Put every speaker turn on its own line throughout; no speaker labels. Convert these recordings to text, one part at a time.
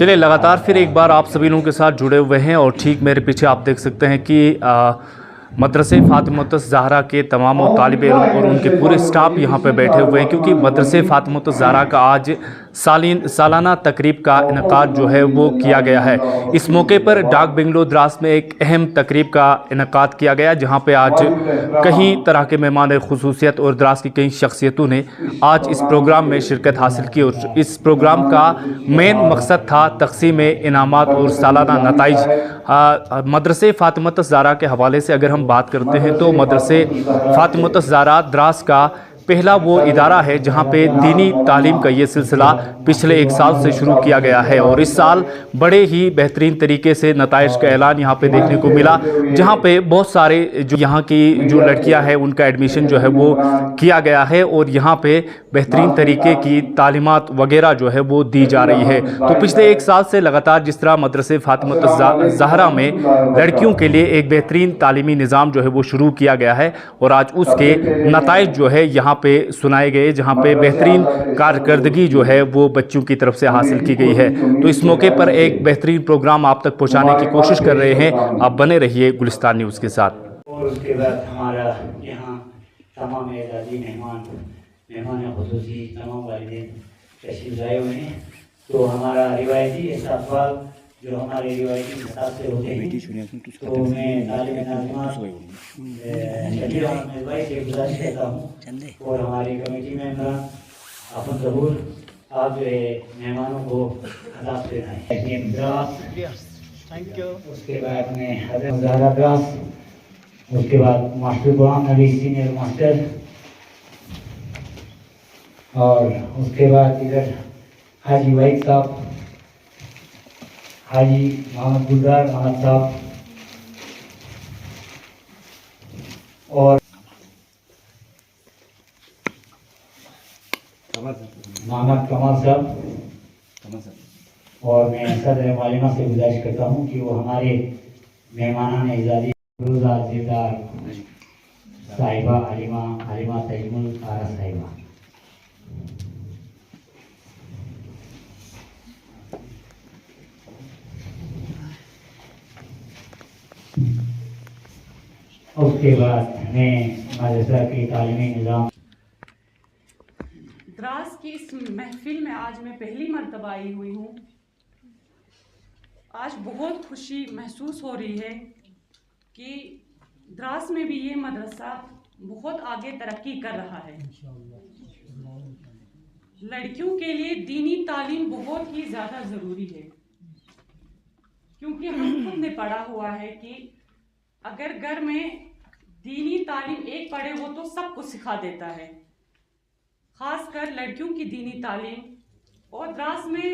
चलिए लगातार फिर एक बार आप सभी लोगों के साथ जुड़े हुए हैं और ठीक मेरे पीछे आप देख सकते हैं कि मदरसे फातिमुत्तज़ ज़हरा के तमाम तालिब इल्म और उनके पूरे स्टाफ यहाँ पे बैठे हुए हैं क्योंकि मदरसे फातिमुत्तज़ ज़हरा का आज सालाना तकरीब का इनकाद जो है वो किया गया है। इस मौके पर डाक बंगलो द्रास में एक अहम तकरीब का इनकाद किया गया जहाँ पे आज कई तरह के मेहमान खुसूसियत और द्रास की कई शख्सियतों ने आज इस प्रोग्राम में शिरकत हासिल की और इस प्रोग्राम का मेन मकसद था तक़सीम इनामात और सालाना नताइज। मदरसे फातिमुत्तज़ ज़हरा के हवाले से अगर हम बात करते हैं तो मदरसे फातिमुत्तज़ ज़हरा द्रास का पहला वो इदारा है जहाँ पे दीनी तालीम का ये सिलसिला पिछले एक साल से शुरू किया गया है और इस साल बड़े ही बेहतरीन तरीके से नताइज का ऐलान यहाँ पे देखने को मिला जहाँ पे बहुत सारे जो यहाँ की जो लड़कियाँ हैं उनका एडमिशन जो है वो किया गया है और यहाँ पे बेहतरीन तरीके की तालीमात वगैरह जो है वो दी जा रही है। तो पिछले एक साल से लगातार जिस तरह मदरसे फातिमुत्तज़ ज़हरा में लड़कियों के लिए एक बेहतरीन तालीमी निज़ाम जो है वो शुरू किया गया है और आज उसके नताइज जो है यहाँ पे सुनाए गए जहाँ पे बेहतरीन कारकर्दगी जो है वो बच्चों की तरफ से हासिल की गई है। तो इस मौके पर एक बेहतरीन प्रोग्राम आप तक पहुँचाने की कोशिश कर रहे हैं। आप बने रहिए गुलिस्तान न्यूज़ के साथ।
और उसके बाद हमारा यहाँ तमाम एजाज़ी मेहमान खुसूसी तमाम वालिदैन तशरीफ़ लाए हुए हैं। तो हमारा रिवायती इस्तक़बाल जो हमारे रिवायती हिसाब से होते हैं तो मैं तालिब नाज़िमात शकील अहमद मिज़बाई से गुज़ारिश करता हूँ और हमारी कमेटी मेंबरान अपन ज़रूर आप जो है मेहमानों को खिताब से आएँ। Thank you. उसके बाद में हज़रत ज़हरा द्रास, उसके बाद master Ghulam Nabi senior master और उसके बाद इधर हाजी वाइद साहब, हाजी मोहम्मद गुलजार मोहम्मद साहब और मोहम्मद कमाल साहब और मैं सदर मालिमा से गुजारिश करता हूँ कि वो हमारे मेहमानान एजाज़ी रोज़ा ज़िरदार साहिबा आलिमा तजमुल आरा साहिबा। उसके बाद मैं मदरसा की तालीमी निज़ाम
द्रास की इस महफिल में आज मैं पहली मर्तबा आई हुई हूँ। आज बहुत खुशी महसूस हो रही है कि द्रास में भी ये मदरसा बहुत आगे तरक्की कर रहा है। लड़कियों के लिए दीनी तालीम बहुत ही ज़्यादा ज़रूरी है क्योंकि हम खुद ने पढ़ा हुआ है कि अगर घर में दीनी तालीम एक पढ़े वो तो सब कुछ सिखा देता है, खासकर लड़कियों की दीनी तालीम। और द्रास में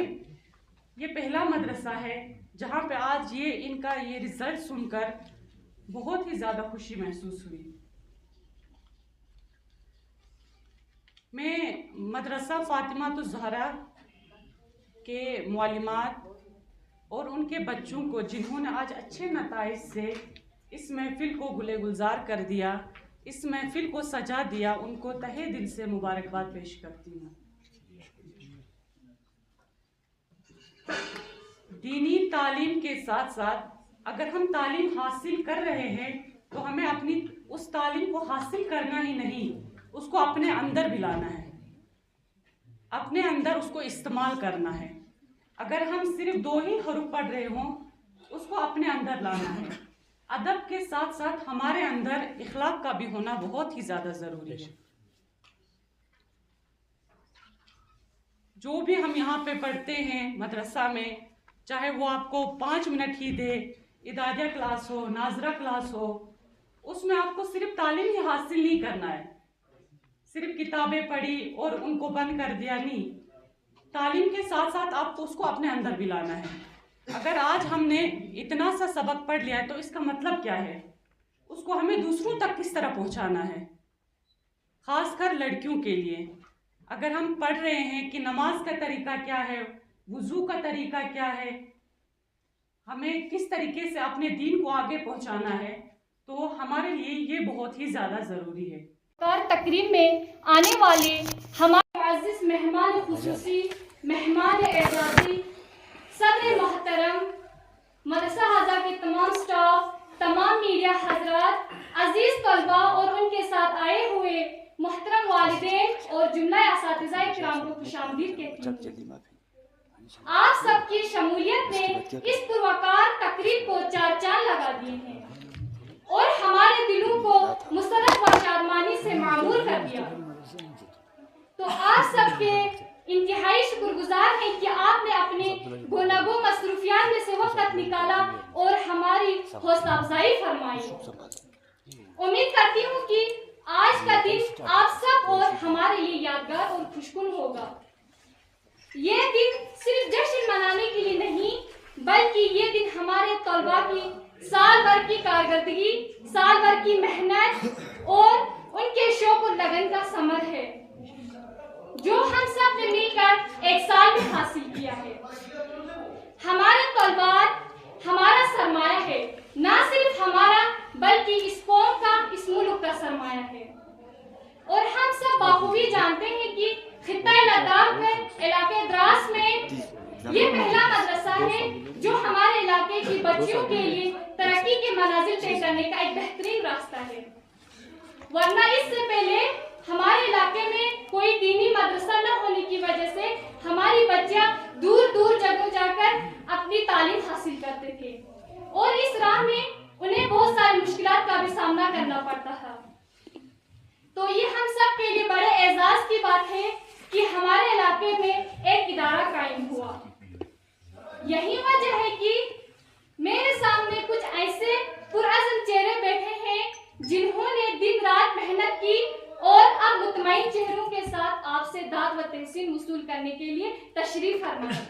ये पहला मदरसा है जहाँ पे आज इनका ये रिजल्ट सुनकर बहुत ही ज़्यादा खुशी महसूस हुई। मैं मदरसा फातिमुत्तज़ ज़हरा के मुअल्लिमात और उनके बच्चों को जिन्होंने आज अच्छे नताइज से इस महफिल को गुले गुलजार कर दिया, इस महफिल को सजा दिया, उनको तहे दिल से मुबारकबाद पेश करती हूँ। दीनी तालीम के साथ साथ अगर हम तालीम हासिल कर रहे हैं तो हमें अपनी उस तालीम को हासिल करना ही नहीं, उसको अपने अंदर भी लाना है, अपने अंदर उसको इस्तेमाल करना है। अगर हम सिर्फ 2 ही हरूफ पढ़ रहे हों उसको अपने अंदर लाना है। अदब के साथ साथ हमारे अंदर इखलाक का भी होना बहुत ही ज़्यादा ज़रूरी है। जो भी हम यहाँ पे पढ़ते हैं मदरसा में, चाहे वो आपको 5 मिनट ही दे, इदादिया क्लास हो, नाजरा क्लास हो, उसमें आपको सिर्फ तालीम ही हासिल नहीं करना है, सिर्फ किताबें पढ़ी और उनको बंद कर दिया नहीं। तालीम के साथ साथ आपको उसको अपने अंदर भी लाना है। अगर आज हमने इतना सा सबक पढ़ लिया है तो इसका मतलब क्या है, उसको हमें दूसरों तक किस तरह पहुंचाना है, खासकर लड़कियों के लिए। अगर हम पढ़ रहे हैं कि नमाज का तरीका क्या है, वुज़ू का तरीका क्या है, हमें किस तरीके से अपने दीन को आगे पहुंचाना है, तो हमारे लिए ये बहुत ही ज़्यादा ज़रूरी है।
तकरीब में आने वाले हमारे अज़ीज़ मेहमान खुसूसी, मेहमान एजाज़ी सदर मोहतरम, मदरसा हाजा के तमाम स्टाफ, तमाम मीडिया हजरात, अजीज तलबा और उनके साथ आए हुए मोहतरम वालिदैन और जुमला असातिज़ा इकराम को खुशामदीद कहती हूँ। आप सबकी शमूलियत ने इस पुरवकार तकरीब को चार चांद लगा दिए हैं और हमारे दिलों को मुसरत व शादमानी से मामूर कर दिया। तो आप सबके इंतहाई शुक्रगुजार हैं कि आपने अपने गुनागो मसरूफियात में से वक्त निकाला और हमारी हौसला अफजाई फरमाई। उम्मीद करती हूँ कि आज का दिन आप सब और हमारे लिए यादगार और खुशकुन होगा। ये दिन सिर्फ जश्न मनाने के लिए नहीं, बल्कि ये दिन हमारे तलबा की साल भर की कारकर्दगी, साल भर की मेहनत और उनके शौक और लगन का समर है, जो हम सब ने मिलकर एक साल में हासिल किया है। हमारे तलबा हमारा सरमाया है, ना सिर्फ हमारा बल्कि इस कौम का, इस मुल्क का सरमाया है। और हम सब बाखूबी जानते हैं कि खित्ता लद्दाख में इलाके द्रास में ये पहला मदरसा है जो हमारे इलाके की बच्चियों के लिए तरक्की के मनाजिल तय करने का एक बेहतरीन रास्ता है। वरना इससे पहले हमारे इलाके में कोई दीनी मदरसा न होने की वजह से हमारी बच्चियां दूर दूर जगह जाकर अपनी तालीम हासिल करते थे और इस राह में उन्हें बहुत सारी मुश्किलात का भी सामना करना पड़ता था। तो ये हम सब के लिए बड़े एजाज की बात है कि हमारे इलाके में एक इदारा कायम हुआ। यही वजह है कि मेरे सामने कुछ ऐसे पुरअज़्म चेहरे बैठे हैं जिन्होंने दिन रात मेहनत की और अब मुतमईन चेहरों के साथ आपसे दाद व तहसीन वसूल करने के लिए तशरीफ फरमाया।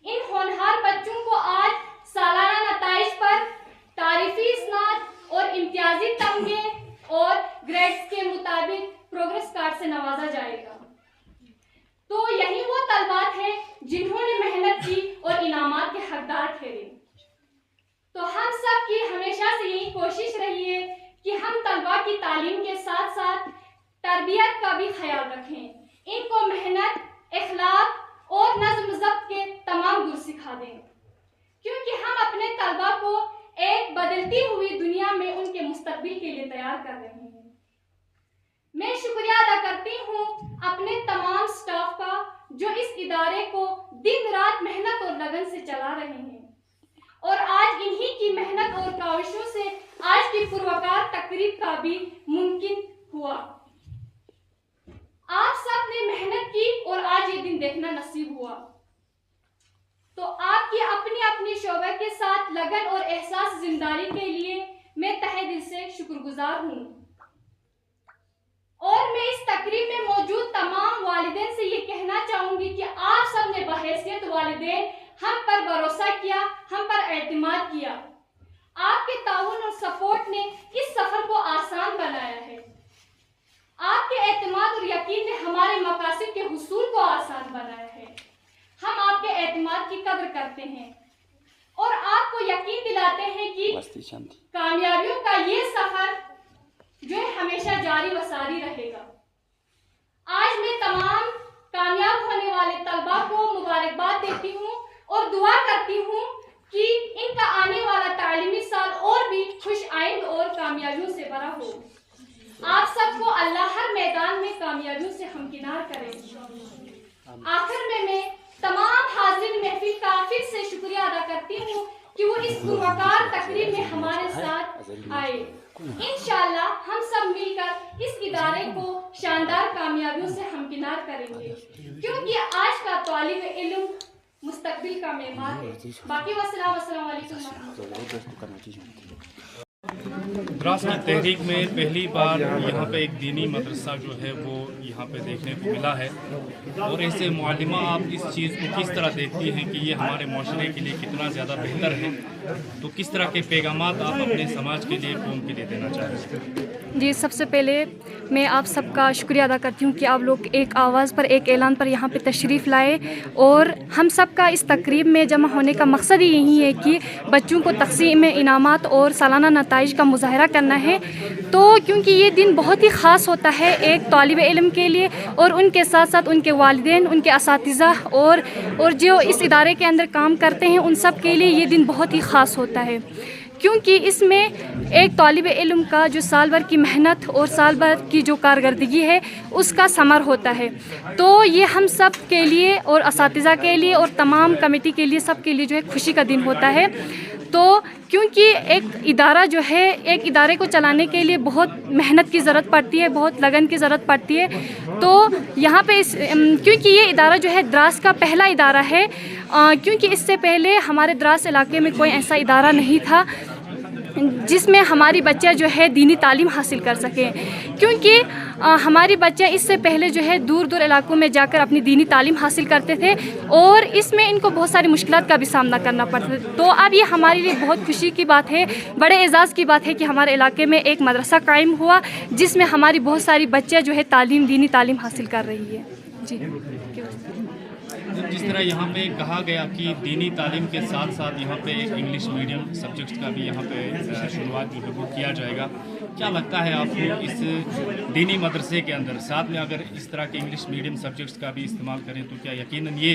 इन होनहार बच्चों को आज सालाना नताइज पर तारीफी इसनाद और इम्तियाजी तमगे और ग्रेड्स के मुताबिक प्रोग्रेस कार्ड से नवाजा जाएगा। तो यही वो तलबात है जिन्होंने मेहनत की और इनामात के हकदार ठहरे। तो हम सब की हमेशा से यही कोशिश रही है कि हम तलबा की तालीम के साथ साथ तरबियत का भी ख्याल रखें, इनको मेहनत, इखलाक और नज़्म ज़ब्त के तमाम गुर सिखा दें, क्योंकि हम अपने तलबा को एक बदलती हुई दुनिया में उनके मुस्तकबिल के लिए तैयार कर रहे हैं। मैं शुक्रिया अदा करती हूँ अपने तमाम स्टाफ का जो इस इदारे को दिन रात मेहनत और लगन से चला रहे हैं और आज इन्हीं की मेहनत और काविशों से आज की पुरवकार तकरीब का भी मुमकिन हुआ। आप सब ने मेहनत की और आज ये दिन देखना नसीब हुआ। तो आपकी अपनी अपनी शोबे के साथ लगन और एहसास जिम्मेदारी के लिए मैं तहे दिल से शुक्रगुजार हूँ। और मैं इस तकरीब में मौजूद तमाम वालिदैन से ये कहना चाहूंगी कि आप सब ने बहैसियत वालिदैन हम पर भरोसा किया, हम पर एतमाद किया। आपके ताउन और सपोर्ट ने इस सफर को आसान बनाया है। आपके एतमाद और यकीन ने हमारे मकासद के हुसूल को आसान बनाया है। हम आपके एतमाद की कदर करते हैं और आपको यकीन दिलाते हैं कि कामयाबियों का ये सफर जो है हमेशा जारी व सारी रहेगा। आज मैं तमाम कामयाब होने वाले तलबा को मुबारकबाद देती हूँ और दुआ करती हूँ कि इनका आने वाला तालीमी साल और भी खुश आइंद और कामयाबियों से भरा हो। आप सबको अल्लाह हर मैदान में कामयाबियों से हमकिनार करे। आखिर में मैं तमाम हाजिर महफिल का फिर से शुक्रिया अदा करती हूँ कि वो इस पुरवकार तकरीब में हमारे साथ आए। इंशाअल्लाह हम सब मिलकर इस इदारे को शानदार कामयाबियों से हमकिनार करेंगे, क्योंकि आज का तालिब इल्म मुस्तकबिल का मेहमान है। बाकी अस्सलाम वालेकुम।
द्रास की तहरीक में पहली बार यहाँ पे एक दीनी मदरसा जो है वो यहाँ पे देखने को मिला है और ऐसे मुअल्लिमा आप इस चीज़ को किस तरह देखती हैं कि ये हमारे माशरे के लिए कितना ज़्यादा बेहतर है, तो किस तरह के पैगामात आप अपने समाज के लिए, कौम के लिए देना चाहते हैं?
जी, सबसे पहले मैं आप सबका शुक्रिया अदा करती हूँ कि आप लोग एक आवाज़ पर, एक ऐलान पर यहाँ पे तशरीफ़ लाए और हम सब का इस तकरीब में जमा होने का मकसद ही यही है कि बच्चों को तक़सीम इनामात और सालाना नताइज का मुज़ाहरा करना है। तो क्योंकि ये दिन बहुत ही ख़ास होता है एक तालिब इल्म के लिए और उनके साथ साथ उनके वालिदैन, उनके असातिज़ा और जो इस इदारे के अंदर काम करते हैं उन सब के लिए ये दिन बहुत ही ख़ास होता है, क्योंकि इसमें एक तालिब इल्म का जो साल भर की मेहनत और साल भर की जो कारकर्दगी है उसका समर होता है। तो ये हम सब के लिए और असातिज़ा के लिए और तमाम कमेटी के लिए, सब के लिए जो है खुशी का दिन होता है। तो क्योंकि एक इदारा जो है, एक इदारे को चलाने के लिए बहुत मेहनत की ज़रूरत पड़ती है, बहुत लगन की ज़रूरत पड़ती है। तो यहाँ पे क्योंकि ये इदारा जो है द्रास का पहला इदारा है, क्योंकि इससे पहले हमारे द्रास इलाके में कोई ऐसा इदारा नहीं था जिसमें हमारी बच्चियाँ जो है दीनी तालीम हासिल कर सकें, क्योंकि हमारी बच्चियाँ इससे पहले जो है दूर दूर इलाकों में जाकर अपनी दीनी तालीम हासिल करते थे और इसमें इनको बहुत सारी मुश्किलात का भी सामना करना पड़ता था। तो अब ये हमारे लिए बहुत खुशी की बात है, बड़े एजाज़ की बात है कि हमारे इलाके में एक मदरसा कायम हुआ जिसमें हमारी बहुत सारी बच्चियाँ जो है दीनी तालीम हासिल कर रही है। जी,
जिस तरह यहाँ पे कहा गया कि दीनी तालीम के साथ साथ यहाँ पे इंग्लिश मीडियम सब्जेक्ट्स का भी यहाँ पे शुरुआत जो है वो किया जाएगा, क्या लगता है आपको इस दीनी मदरसे के अंदर साथ में अगर इस तरह के इंग्लिश मीडियम सब्जेक्ट्स का भी इस्तेमाल करें तो क्या यकीनन ये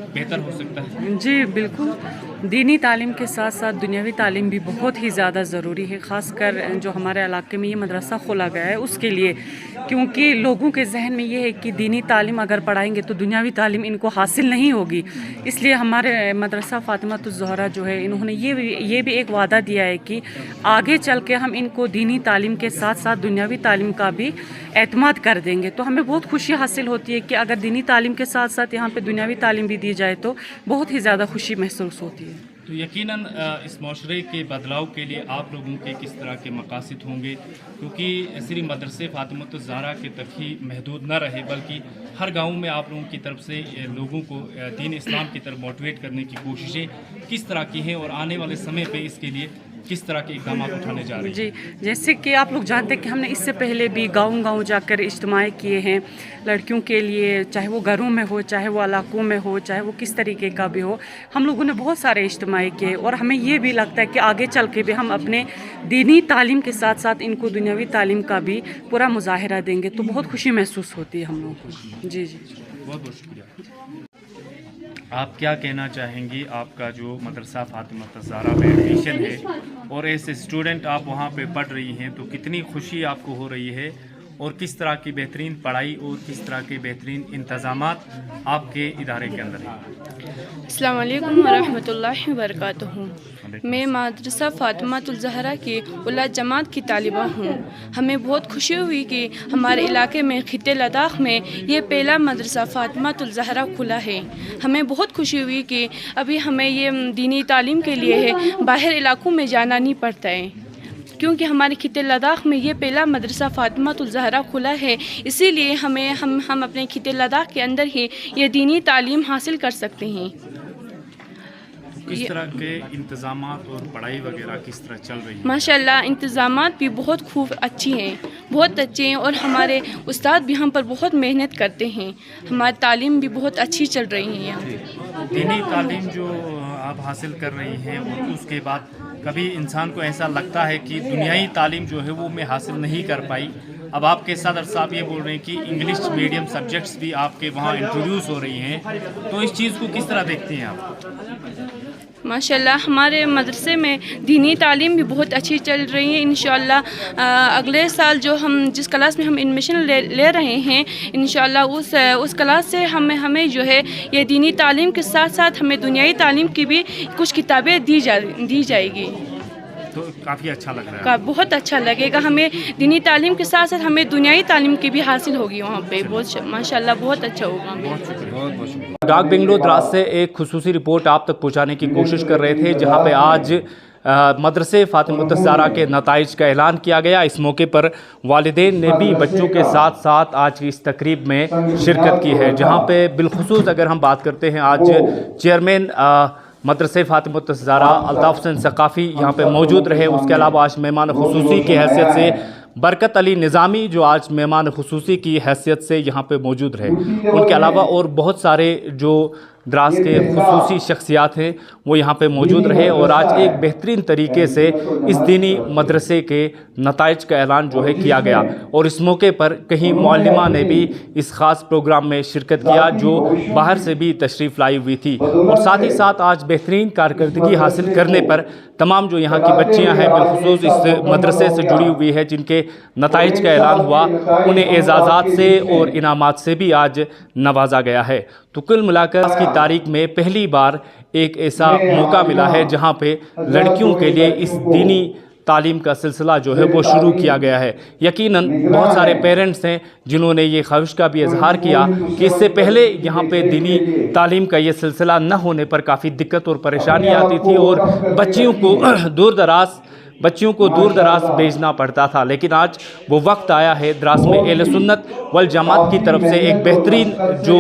बेहतर हो सकता है?
जी बिल्कुल, दीनी तालीम के साथ साथ दुनियावी तालीम भी बहुत ही ज़्यादा ज़रूरी है, ख़ासकर जो हमारे इलाके में ये मदरसा खोला गया है उसके लिए, क्योंकि लोगों के जहन में ये है कि दीनी तालीम अगर पढ़ाएंगे तो दुनियावी तालीम इनको हासिल नहीं होगी। इसलिए हमारे मदरसा फ़ातिमातुज़ ज़हरा जो है, इन्होंने ये भी एक वादा दिया है कि आगे चल के हम इनको दीनी तालीम के साथ साथ दुनियावी तालीम का भी एतमाद कर देंगे। तो हमें बहुत खुशी हासिल होती है कि अगर दीनी तालीम के साथ साथ यहाँ पे दुनियावी तालीम भी दी जाए तो बहुत ही ज़्यादा खुशी महसूस होती है।
तो यकीनन इस माशरे के बदलाव के लिए आप लोगों के किस तरह के मकासद होंगे, क्योंकि सिर्फ मदरसे फ़ातिमातुज़ ज़हरा के तक ही महदूद न रहे बल्कि हर गांव में आप लोगों की तरफ से लोगों को दीन इस्लाम की तरफ मोटिवेट करने की कोशिशें किस तरह की हैं और आने वाले समय पे इसके लिए किस तरह के इक़दाम उठाने जा रहे हैं?
जी, जैसे कि आप लोग जानते हैं कि हमने इससे पहले भी गाँव जाकर इज्तिमाएँ किए हैं लड़कियों के लिए, चाहे वो घरों में हो, चाहे वो इलाकों में हो, चाहे वो किस तरीके का भी हो, हम लोगों ने बहुत सारे इज्तिमाएँ किए और हमें ये भी लगता है कि आगे चल के भी हम अपने दीनी तालीम के साथ साथ इनको दुनियावी तालीम का भी पूरा मुज़ाहिरा देंगे, तो बहुत खुशी महसूस होती है हम लोगों को। जी जी,
बहुत बहुत शुक्रिया। आप क्या कहना चाहेंगी, आपका जो मदरसा फ़ातिमातुज़ ज़हरा में एडमिशन है और एज स्टूडेंट आप वहाँ पे पढ़ रही हैं, तो कितनी खुशी आपको हो रही है और किस तरह की बेहतरीन पढ़ाई और किस तरह के बेहतरीन इंतज़ामात आपके इदारे के अंदर हैं?
अस्सलाम वालेकुम वरहमतुल्लाहि वबरकातुहू। मैं मदरसा फ़ातिमातुज़ ज़हरा की उला जमात की तालिबा हूँ। हमें बहुत खुशी हुई कि हमारे इलाके में खित्ते लद्दाख में ये पहला मदरसा फ़ातिमातुज़ ज़हरा खुला है। हमें बहुत खुशी हुई कि अभी हमें ये दीनी तालीम के लिए है बाहर इलाकों में जाना नहीं पड़ता है, क्योंकि हमारे खित्ते लद्दाख में ये पहला मदरसा फ़ातिमातुज़ ज़हरा खुला है। इसीलिए हम अपने खित्ते लद्दाख के अंदर ही ये दीनी तालीम हासिल कर सकते हैं।
किस तरह के इंतज़ामात और पढ़ाई वगैरह किस तरह चल रही है?
माशाल्लाह इंतज़ामात भी बहुत खूब अच्छी हैं, बहुत अच्छे हैं और हमारे उस्ताद भी हम पर बहुत मेहनत करते हैं। हमारी तालीम भी बहुत अच्छी चल रही है यहाँ।
दीनी तालीम जो आप हासिल कर रही हैं और उसके बाद कभी इंसान को ऐसा लगता है कि दुनियाई तालीम जो है वो मैं हासिल नहीं कर पाई, अब आपके सदर साहब ये बोल रहे हैं कि इंग्लिश मीडियम सब्जेक्ट्स भी आपके वहाँ इंट्रोड्यूस हो रही हैं, तो इस चीज़ को किस तरह देखती हैं आप?
माशाल्लाह हमारे मदरसे में दीनी तालीम भी बहुत अच्छी चल रही है। इंशाअल्लाह अगले साल जो हम जिस क्लास में हम एडमिशन ले रहे हैं, इंशाअल्लाह उस क्लास से हमें जो है ये दीनी तालीम के साथ साथ हमें दुनियाई तालीम की भी कुछ किताबें दी जाएगी।
तो काफ़ी अच्छा लग रहा है।
बहुत अच्छा लगेगा, हमें दीनी तालीम के साथ साथ हमें दुनियाई तालीम की भी हासिल होगी वहाँ पे। बहुत माशाल्लाह बहुत अच्छा होगा।
बहुत शुक्रिया। डाक बेंगलोर द्रास से एक खुसूसी रिपोर्ट आप तक पहुँचाने की कोशिश कर रहे थे, जहाँ पे आज मदरसे फ़ातिमातुज़ ज़हरा के नताइज का ऐलान किया गया। इस मौके पर वालिदैन ने भी बच्चों के साथ साथ आज की इस तकरीब में शिरकत की है, जहाँ पे बिलखुसूस अगर हम बात करते हैं आज चेयरमैन मदरसे फ़ातिमातुज़ ज़हरा अल्ताफ़ हुसैन सक़ाफ़ी यहाँ पे मौजूद रहे। उसके अलावा आज मेहमान खुसूसी की हैसियत से बरकत अली निज़ामी जो आज मेहमान खुसूसी की हैसियत से यहाँ पे मौजूद रहे। उनके अलावा और बहुत सारे जो द्रास के खुसूसी शख्सियात हैं वो यहाँ पे मौजूद रहे और आज एक बेहतरीन तरीके से इस दीनी मदरसे के नताइज का ऐलान जो है किया गया। और इस मौके पर कहीं मौलिमा ने भी इस ख़ास प्रोग्राम में शिरकत किया जो बाहर से भी तशरीफ़ लाई हुई थी। और साथ ही साथ आज बेहतरीन कारकर्दगी हासिल करने पर तमाम जो यहाँ की बच्चियाँ हैं बिलखुसूस इस मदरसे से जुड़ी हुई है जिनके नताइज का ऐलान हुआ, उन्हें एजाज़ात से और इनामात से भी आज नवाजा गया है। तो कुल मिलाकर आज की तारीख में पहली बार एक ऐसा मौका मिला है जहाँ पे लड़कियों के लिए इस दीनी तालीम का सिलसिला जो है वो शुरू किया गया है। यकीनन बहुत सारे पेरेंट्स हैं जिन्होंने ये ख्वाहिश का भी इजहार किया कि इससे पहले यहाँ पे दीनी तालीम का ये सिलसिला न होने पर काफ़ी दिक्कत और परेशानी आती थी और बच्चियों को दूर दराज भेजना पड़ता था। लेकिन आज वो वक्त आया है द्रास में अहले सुन्नत वल जमात की तरफ से एक बेहतरीन जो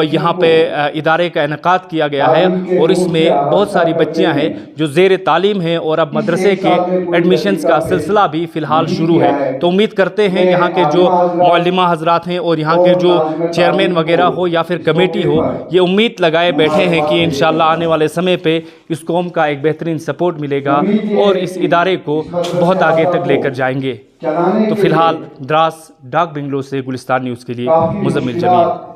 यहाँ पे इदारे का इनेकाद किया गया है और इसमें बहुत सारी बच्चियाँ हैं जो ज़ेर तालीम हैं और अब मदरसे के एडमिशन्स का सिलसिला भी फ़िलहाल शुरू है। तो उम्मीद करते हैं यहाँ के जो मौलिमा हजरात हैं और यहाँ के जो चेयरमैन वगैरह हो या फिर कमेटी हो, ये उम्मीद लगाए बैठे हैं कि इंशाअल्लाह आने वाले समय पे इस कौम का एक बेहतरीन सपोर्ट मिलेगा और इस इदारे को बहुत आगे तक लेकर जाएंगे। तो फिलहाल द्रास डाक बंगलो से गुलिस्तान न्यूज़ के लिए मुज़म्मिल जमील।